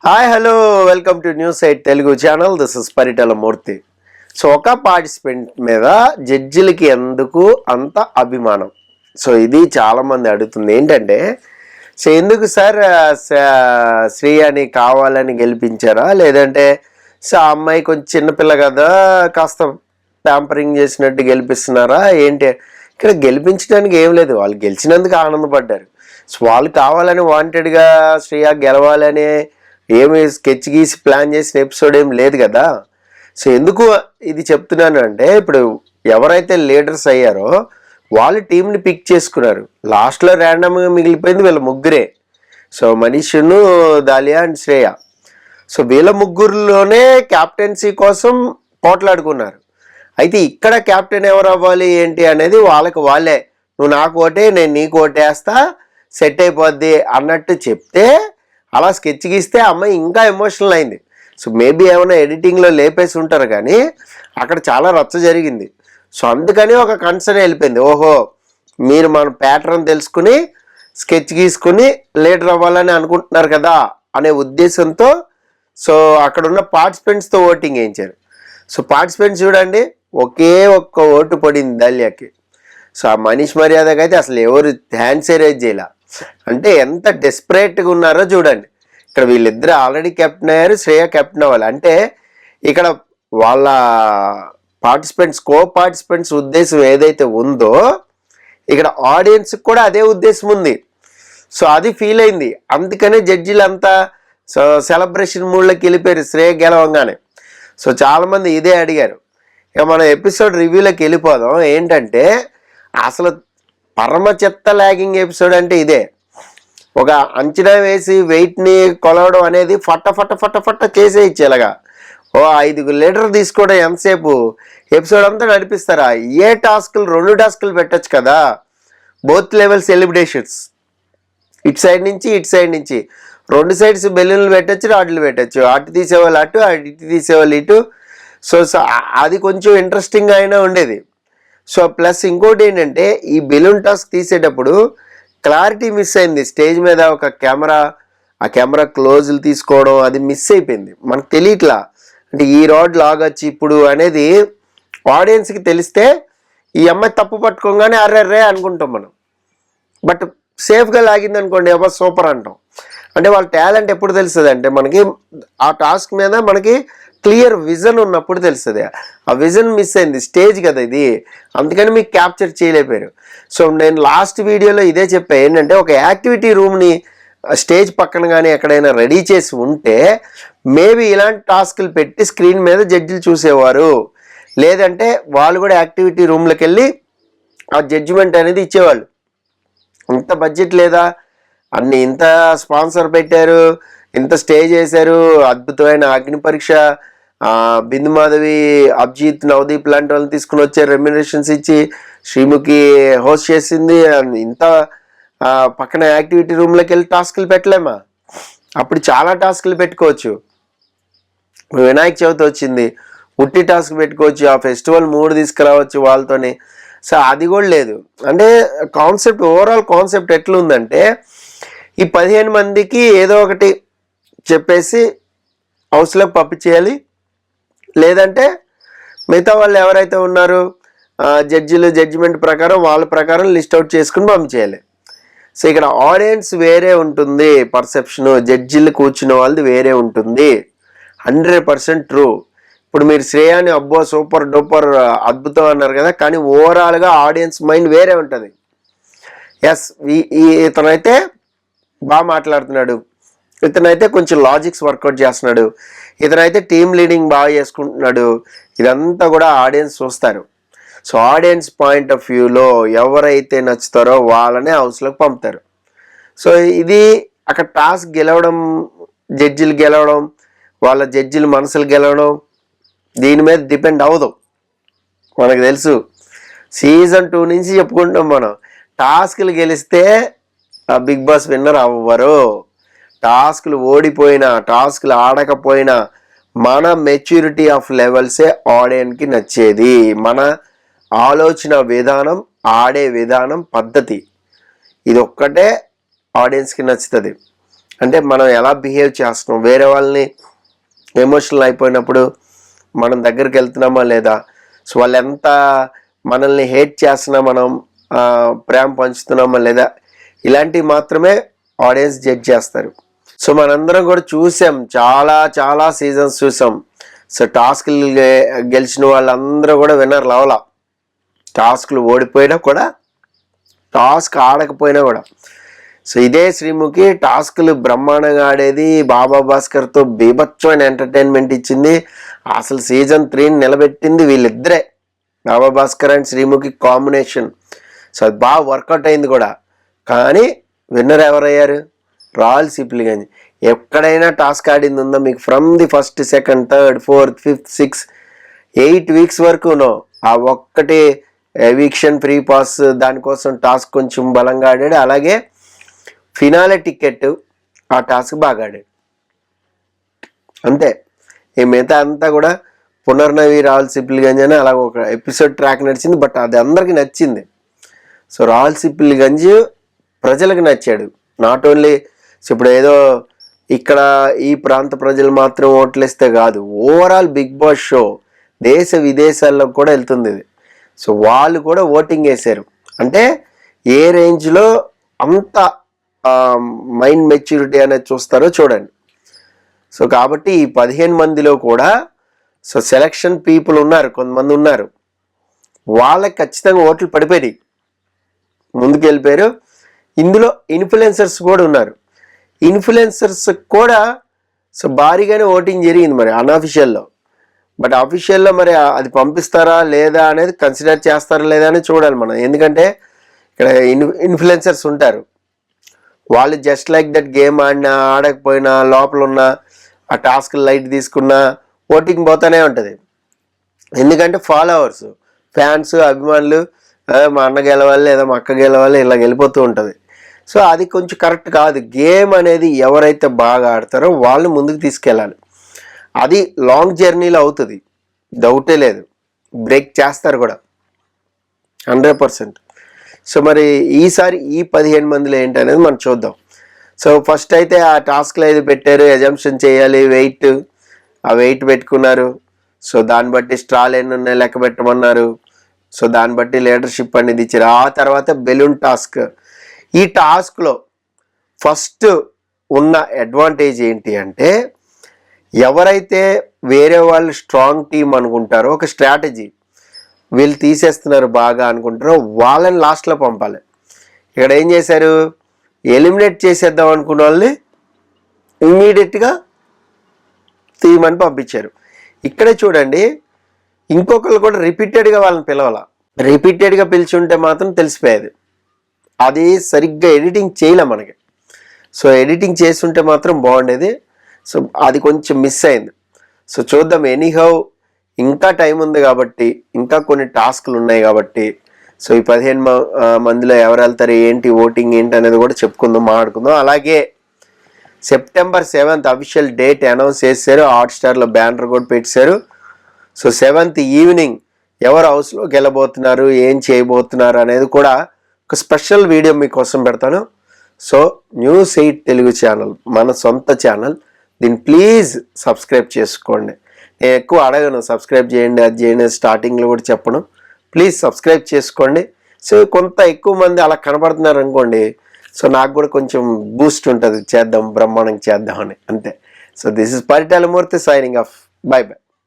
Hi hello welcome to news eight Telugu channel. This is Paritala Murthy. So ఒక participant మీద జడ్జిలకి ఎందుకు అంత అభిమానం? సో ఇది చాలామంది అడుగుతుంది ఏంటంటే, సో ఎందుకు సార్ శ్రీ అని కావాలని గెలిపించారా, లేదంటే సో ఆ అమ్మాయి కొంచెం చిన్నపిల్ల కదా కాస్త ప్యాంపరింగ్ చేసినట్టు గెలిపిస్తున్నారా ఏంటి? ఇక్కడ గెలిపించడానికి ఏం లేదు, వాళ్ళు గెలిచినందుకు ఆనందపడ్డారు. సో వాళ్ళు కావాలని వాంటెడ్గా శ్రేయ గెలవాలని ఏమి స్కెచ్ గీసి ప్లాన్ చేసిన ఎపిసోడ్ ఏం లేదు కదా. సో ఎందుకు ఇది చెప్తున్నాను అంటే, ఇప్పుడు ఎవరైతే లీడర్స్ అయ్యారో వాళ్ళు టీంని పిక్ చేసుకున్నారు. లాస్ట్లో ర్యాండమ్గా మిగిలిపోయింది వీళ్ళ ముగ్గురే. సో మనీష్ను, దాలియా అండ్ శ్రేయ. సో వీళ్ళ ముగ్గురులోనే క్యాప్టెన్సీ కోసం పోట్లాడుకున్నారు. అయితే ఇక్కడ క్యాప్టెన్ ఎవరు అవ్వాలి ఏంటి అనేది వాళ్ళకి వాళ్ళే, నువ్వు నాకు ఓటే నేను నీకు ఓటేస్తా సెట్ అయిపోద్ది అన్నట్టు చెప్తే, అలా స్కెచ్ గీస్తే అమ్మాయి ఇంకా ఎమోషనల్ అయింది. సో మేబీ ఏమైనా ఎడిటింగ్లో లేపేసి ఉంటారు, కానీ అక్కడ చాలా రచ్చ జరిగింది. సో అందుకని ఒక కన్సర్న్ వెళ్ళిపోయింది, ఓహో మీరు మన ప్యాటర్న్ తెలుసుకుని స్కెచ్ గీసుకుని లీడర్ అవ్వాలని అనుకుంటున్నారు కదా అనే ఉద్దేశంతో సో అక్కడ ఉన్న పార్టిసిపెంట్స్తో ఓటింగ్ వేయించారు. సో పార్టిసిపెంట్స్ చూడండి, ఒకే ఒక్క ఓటు పడింది దాలియాకి. సో ఆ మనీష్ మర్యాదకి అయితే అసలు ఎవరు హ్యాండ్స్ రైజ్ చేయాల. అంటే ఎంత డెస్పరేట్గా ఉన్నారో చూడండి. ఇక్కడ వీళ్ళిద్దరు ఆల్రెడీ కెప్టెన్ అయ్యారు, శ్రేయ కెప్టెన్ అవ్వాలి. అంటే ఇక్కడ వాళ్ళ కో పార్టిసిపెంట్స్ ఉద్దేశం ఏదైతే ఉందో ఇక్కడ ఆడియన్స్కి కూడా అదే ఉద్దేశం ఉంది. సో అది ఫీల్ అయింది. అందుకనే జడ్జీలంతా సో సెలబ్రేషన్ మూడ్లోకి వెళ్ళిపోయారు శ్రేయ గెలవంగానే. సో చాలామంది ఇదే అడిగారు. ఇక మనం ఎపిసోడ్ రివ్యూలోకి వెళ్ళిపోదాం. ఏంటంటే అసలు పరమ చెత్త లాగింగ్ ఎపిసోడ్ అంటే ఇదే. ఒక అంచనా వేసి వెయిట్ని కొలవడం అనేది ఫట్ట చేసే ఇచ్చేలాగా ఓ 5 లీటర్ తీసుకోవడం ఎంతసేపు ఎపిసోడ్ అంతా నడిపిస్తారా? ఏ టాస్కులు 2 టాస్కులు పెట్టచ్చు కదా, బోత్ లెవెల్స్ ఎలిమినేషన్స్. ఇటు సైడ్ నుంచి 2 సైడ్స్ బెలూన్లు పెట్టచ్చు, రాడ్లు పెట్టచ్చు. అటు తీసేవాళ్ళు అటు, ఇటు తీసేవాళ్ళు ఇటు. సో అది కొంచెం ఇంట్రెస్టింగ్గా అయినా ఉండేది. సో ప్లస్ ఇంకోటి ఏంటంటే, ఈ బెలూన్ టాస్క్ తీసేటప్పుడు క్లారిటీ మిస్ అయింది. స్టేజ్ మీద ఒక ఆ కెమెరా క్లోజులు తీసుకోవడం అది మిస్ అయిపోయింది. మనకు తెలియట్లా అంటే ఈ రాడ్ లాగొచ్చు ఇప్పుడు అనేది ఆడియన్స్కి తెలిస్తే ఈ అమ్మాయి తప్పు పట్టుకోగానే అర్రే అనుకుంటాం మనం. బట్ సేఫ్గా లాగింది అనుకోండి, ఎవరు సూపర్ అంటాం. అంటే వాళ్ళ టాలెంట్ ఎప్పుడు తెలుస్తుంది అంటే, మనకి ఆ టాస్క్ మీద మనకి క్లియర్ విజన్ ఉన్నప్పుడు తెలుస్తుంది. ఆ విజన్ మిస్ అయింది, స్టేజ్ కదా ఇది, అందుకని మీకు క్యాప్చర్ చేయలేకపోయారు. సో నేను లాస్ట్ వీడియోలో ఇదే చెప్పా, ఏంటంటే ఒక యాక్టివిటీ రూమ్ని స్టేజ్ పక్కన కానీ ఎక్కడైనా రెడీ చేసి ఉంటే మేబీ ఇలాంటి టాస్క్లు పెట్టి స్క్రీన్ మీద జడ్జిలు చూసేవారు. లేదంటే వాళ్ళు కూడా యాక్టివిటీ రూమ్లోకి వెళ్ళి ఆ జడ్జిమెంట్ అనేది ఇచ్చేవాళ్ళు. ఇంత బడ్జెట్ లేదా, అన్ని ఇంత స్పాన్సర్ పెట్టారు, ఇంత స్టేజ్ వేశారు, అద్భుతమైన అగ్ని పరీక్ష, బిందు మాధవి, అభిజిత్, నవదీప్ లాంటి వాళ్ళని తీసుకుని వచ్చారు, రెమ్యునరేషన్స్ ఇచ్చి శ్రీముఖి హోస్ట్ చేసింది. ఇంత పక్కన యాక్టివిటీ రూమ్లోకి వెళ్ళి టాస్కులు పెట్టలేమా? అప్పుడు చాలా టాస్కులు పెట్టుకోవచ్చు. వినాయక చవితి వచ్చింది, ఉట్టి టాస్క్ పెట్టుకోవచ్చు, ఆ ఫెస్టివల్ 3 తీసుకురావచ్చు వాళ్ళతోనే. సో అది కూడా లేదు. అంటే కాన్సెప్ట్, ఓవరాల్ కాన్సెప్ట్ ఎట్లుందంటే, ఈ 15 మందికి ఏదో ఒకటి చెప్పేసి హౌస్లోకి పంపించేయాలి, లేదంటే మిగతా వాళ్ళు ఎవరైతే ఉన్నారో జడ్జిలు జడ్జిమెంట్ ప్రకారం వాళ్ళ ప్రకారం లిస్ట్ అవుట్ చేసుకుని పంపించేయాలి. సో ఇక్కడ ఆడియన్స్ వేరే ఉంటుంది పర్సెప్షను, జడ్జిలు కూర్చున్న వాళ్ళది వేరే ఉంటుంది. 100% ట్రూ. ఇప్పుడు మీరు శ్రేయాని అబ్బో సూపర్ డూపర్ అద్భుతం అన్నారు కదా, కానీ ఓవరాల్గా ఆడియన్స్ మైండ్ వేరే ఉంటుంది. ఎస్, ఇతనైతే బాగా మాట్లాడుతున్నాడు, ఇతనైతే కొంచెం లాజిక్స్ వర్కౌట్ చేస్తున్నాడు, ఇతనైతే టీమ్ లీడింగ్ బాగా చేసుకుంటున్నాడు, ఇదంతా కూడా ఆడియన్స్ చూస్తారు. సో ఆడియన్స్ పాయింట్ ఆఫ్ వ్యూలో ఎవరైతే నచ్చుతారో వాళ్ళనే హౌస్లోకి పంపుతారు. సో ఇది అక్కడ టాస్క్ గెలవడం, జడ్జిలు గెలవడం, వాళ్ళ జడ్జిలు మనసులు గెలవడం దీని మీద డిపెండ్ అవ్వదు. మనకు తెలుసు, సీజన్ 2 నుంచి చెప్పుకుంటాం మనం, టాస్కులు గెలిస్తే బిగ్ బాస్ విన్నర్ అవ్వరు. టాస్కులు ఓడిపోయినా, టాస్కులు ఆడకపోయినా మన మెచ్యూరిటీ ఆఫ్ లెవెల్సే ఆడియన్స్కి నచ్చేది. మన ఆలోచన విధానం, ఆడే విధానం, పద్ధతి, ఇది ఒక్కటే ఆడియన్స్కి నచ్చుతుంది. అంటే మనం ఎలా బిహేవ్ చేస్తున్నాం, వేరే వాళ్ళని ఎమోషనల్ అయిపోయినప్పుడు మనం దగ్గరికి వెళ్తున్నామా లేదా, సో వాళ్ళు ఎంత మనల్ని హేట్ చేస్తున్నా మనం ప్రేమ పంచుతున్నామా లేదా, ఇలాంటివి మాత్రమే ఆడియన్స్ జడ్జ్ చేస్తారు. సో మనందరం కూడా చూసాం, చాలా చాలా సీజన్స్ చూసాం. సో టాస్క్లు గెలిచిన వాళ్ళందరూ కూడా విన్నర్ లవలా, టాస్క్లు ఓడిపోయినా కూడా, టాస్క్ ఆడకపోయినా కూడా. సో ఇదే శ్రీముఖి టాస్క్లు బ్రహ్మాండంగా ఆడేది, బాబా భాస్కర్తో బీభత్సమైన ఎంటర్టైన్మెంట్ ఇచ్చింది, అసలు సీజన్ 3 నిలబెట్టింది వీళ్ళిద్దరే, Baba Bhaskar and Sreemukhi combination. So అది బాగా వర్కౌట్ అయింది కూడా. కానీ విన్నర్ ఎవరయ్యారు? రాయల్ సిప్లిగంజ్. ఎక్కడైనా టాస్క్ ఆడింది ఉందా మీకు? From the first, second, third, fourth, fifth, 6, 8 weeks వరకు ఆ ఒక్కటి ఎవిక్షన్ ఫ్రీ పాస్ దానికోసం టాస్క్ కొంచెం బలంగా ఆడాడు. అలాగే ఫినాలే టికెట్ ఆ టాస్క్ బాగా ఆడాడు. అంతే. ఈ మిగతా అంతా కూడా పునర్నవి రాయల్ సిప్లిగంజ్ అని అలా ఒక ఎపిసోడ్ ట్రాక్ నడిచింది. బట్ అది అందరికి నచ్చింది. సో రాయల్ సిప్లిగంజ్ ప్రజలకు నచ్చాడు. నాట్ ఓన్లీ ఇప్పుడు ఏదో ఇక్కడ ఈ ప్రాంత ప్రజలు మాత్రం ఓట్లేస్తే కాదు, ఓవరాల్ బిగ్ బాస్ షో దేశ విదేశాల్లో కూడా వెళ్తుంది ఇది. సో వాళ్ళు కూడా ఓటింగ్ వేశారు. అంటే ఏ రేంజ్లో అంత మైండ్ మెచ్యూరిటీ అనేది చూస్తారో చూడండి. సో కాబట్టి ఈ 15 మందిలో కూడా సో సెలక్షన్ పీపుల్ ఉన్నారు, కొంతమంది ఉన్నారు, వాళ్ళకి ఖచ్చితంగా ఓట్లు పడిపోయి ముందుకు వెళ్ళిపోయారు. ఇందులో ఇన్ఫ్లుయెన్సర్స్ కూడా ఉన్నారు. ఇన్ఫ్లుయెన్సర్స్ కూడా సో భారీగానే ఓటింగ్ జరిగింది మరి అన్అఫిషియల్లో. బట్ అఫీషియల్లో మరి అది పంపిస్తారా లేదా అనేది కన్సిడర్ చేస్తారా లేదా అని చూడాలి మనం. ఎందుకంటే ఇక్కడ ఇన్ఫ్లుయెన్సర్స్ ఉంటారు, వాళ్ళు జస్ట్ లైక్ దట్ గేమ్ ఆడినా ఆడకపోయినా లోపల ఉన్న ఆ టాస్క్ లైట్ తీసుకున్నా ఓటింగ్ పోతూనే ఉంటుంది. ఎందుకంటే ఫాలోవర్స్, ఫ్యాన్స్, అభిమానులు, మా అన్న గెలవాలి లేదా మా అక్క గెలవాలి ఇలా వెళ్ళిపోతూ ఉంటుంది. సో అది కొంచెం కరెక్ట్ కాదు. గేమ్ అనేది ఎవరైతే బాగా ఆడతారో వాళ్ళని ముందుకు తీసుకెళ్ళాలి. అది లాంగ్ జర్నీలో అవుతుంది, డౌటే లేదు. బ్రేక్ చేస్తారు కూడా 100%. సో మరి ఈసారి ఈ 15 మందిలో ఏంటనేది మనం చూద్దాం. సో ఫస్ట్ అయితే ఆ టాస్క్లో ఏది పెట్టారు, ఎజంప్షన్ చేయాలి, వెయిట్, ఆ వెయిట్ పెట్టుకున్నారు. సో దాన్ని బట్టి స్ట్రాలు ఎన్ని ఉన్నాయి లెక్క పెట్టమన్నారు. సో దాన్ని బట్టి లీడర్షిప్ అనేది ఇచ్చారు. ఆ తర్వాత బెలూన్ టాస్క్. ఈ టాస్క్లో ఫస్ట్ ఉన్న అడ్వాంటేజ్ ఏంటి అంటే, ఎవరైతే వేరే వాళ్ళు స్ట్రాంగ్ టీం అనుకుంటారో, ఒక స్ట్రాటజీ వీళ్ళు తీసేస్తున్నారు బాగా అనుకుంటారో వాళ్ళని లాస్ట్లో పంపాలి. ఇక్కడ ఏం చేశారు, ఎలిమినేట్ చేసేద్దాం అనుకున్న వాళ్ళని ఇమ్మీడియట్గా తీయమని పంపించారు. ఇక్కడే చూడండి, ఇంకొకరు కూడా రిపీటెడ్గా వాళ్ళని పిలవాల. రిపీటెడ్గా పిలిచుంటే మాత్రం తెలిసిపోయేది. అది సరిగ్గా ఎడిటింగ్ చేయలే మనకి. సో ఎడిటింగ్ చేస్తుంటే మాత్రం బాగుండేది. సో అది కొంచెం మిస్ అయింది. సో చూద్దాం. ఎనీహౌ ఇంకా టైం ఉంది కాబట్టి, ఇంకా కొన్ని టాస్క్లు ఉన్నాయి కాబట్టి, సో ఈ 15 మందిలో ఎవరు వెళ్తారు, ఏంటి ఓటింగ్ ఏంటి అనేది కూడా చెప్పుకుందాం, మాట్లాడుకుందాం. అలాగే September 7th official date announce చేశారు. హాట్స్టార్లో బ్యానర్ కూడా పెట్టారు. సో 7th ఈవినింగ్ ఎవరు హౌస్లోకి వెళ్ళబోతున్నారు, ఏం చేయబోతున్నారు అనేది కూడా ఒక స్పెషల్ వీడియో మీకోసం పెడతాను. సో News8 తెలుగు ఛానల్ మన సొంత ఛానల్, దీన్ని ప్లీజ్ సబ్స్క్రైబ్ చేసుకోండి. నేను ఎక్కువ అడగను సబ్స్క్రైబ్ చేయండి అది చేయండి, స్టార్టింగ్లో కూడా చెప్పను. ప్లీజ్ సబ్స్క్రైబ్ చేసుకోండి. సో కొంత ఎక్కువ మంది అలా కనపడుతున్నారు అనుకోండి, సో నాకు కూడా కొంచెం బూస్ట్ ఉంటుంది, చేద్దాం బ్రహ్మాండంగా చేద్దామని, అంతే. So this is Paritala Murthy signing off. By by.